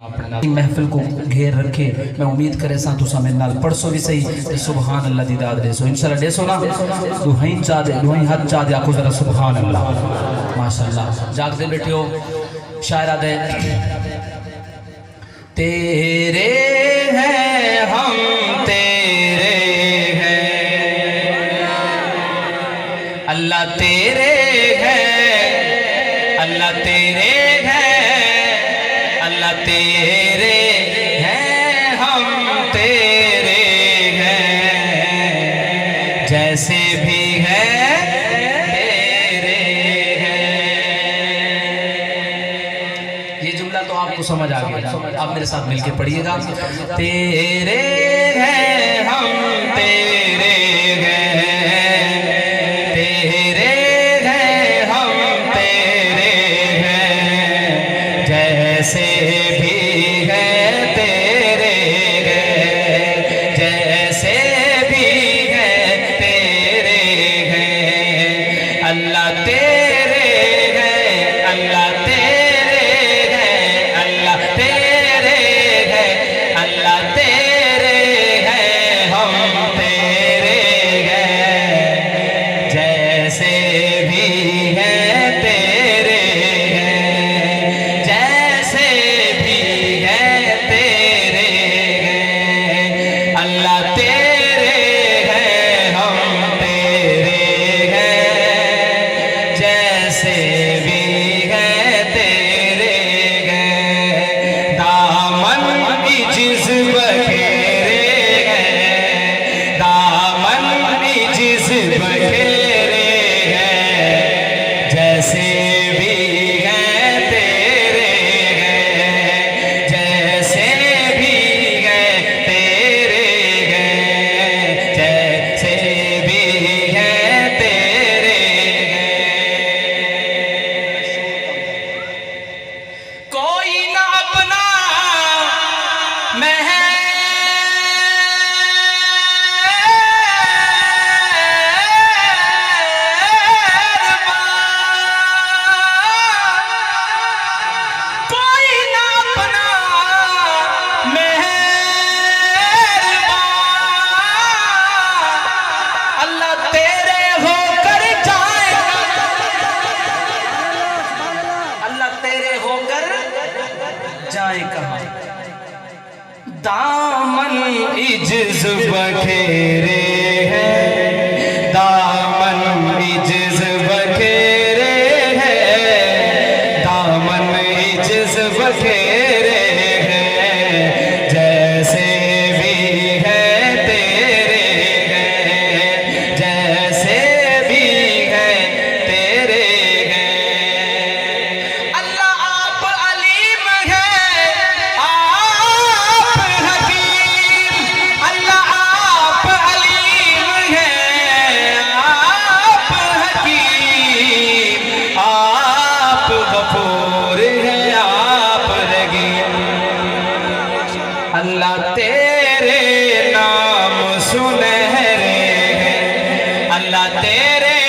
महफिल को घेर रखे। मैं उम्मीद करे सा तुसा मेरे नाल पढ़सो भी सही ते सुभान अल्लाह दी दाद देसो इंशाल्लाह देसो ना दुहाई चा दे दुहाई हाथ चा दे आखो जरा सुभान अल्लाह माशाअल्लाह। जागते बैठियो शायरा दे तेरे हैं हम तेरे हैं अल्लाह तेरे हैं अल्लाह तेरे हैं अल्लाह तेरे हैं हम तेरे हैं जैसे भी है तेरे हैं। ये जुमला तो आपको समझ आ गया, आप मेरे साथ मिलके पढ़िएगा। तेरे हैं हम तेरे हैं तेरे हैं हम तेरे हैं जैसे भी है तेरे हैं जैसे भी है तेरे हैं अल्लाह तेरे हैं अल्लाह तेरे हैं अल्लाह तेरे हैं अल्लाह तेरे हैं हम तेरे हैं जैसे भी है तेरे हैं जैसे भी है तेरे हैं अल्लाह तेरे हैं हम तेरे हैं जैसे भी है तेरे हैं दामन की जिस बखेरे हैं दामन की जिस बखेरे हैं जैसे भी है तेरे हैं जैसे भी है तेरे हैं जैसे भी है तेरे हैं कोई ना अपना कोई ना अपना अल्लाह तेरे होकर जाएगा अल्लाह तेरे होकर जाए कहाँ दामन इज्ज बखेरे हैं दामन इज्ज बखेरे हैं दामन इज्ज बखेरे हैं जैसे भी है तेरे हैं जैसे भी है तेरे हैं अल्लाह आप अलीम है आप हकीम अल्लाह आप अलीम है आप हकीम आप गफूर है आप रहीम अल्लाह तेरे नाम सुनहरे हैं अल्लाह तेरे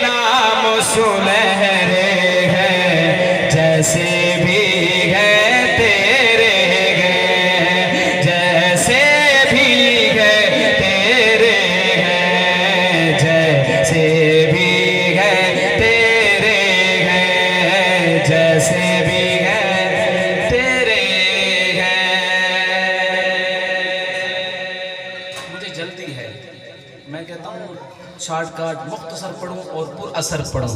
नाम सुनहरे हैं जैसे भी है तेरे हैं जैसे भी है तेरे हैं जैसे भी है तेरे हैं जैसे भी है तेरे हैं। मुझे जल्दी है, मैं कहता हूँ शॉर्टकट मुख्तसर पढ़ूं और पुर असर पढ़ूं।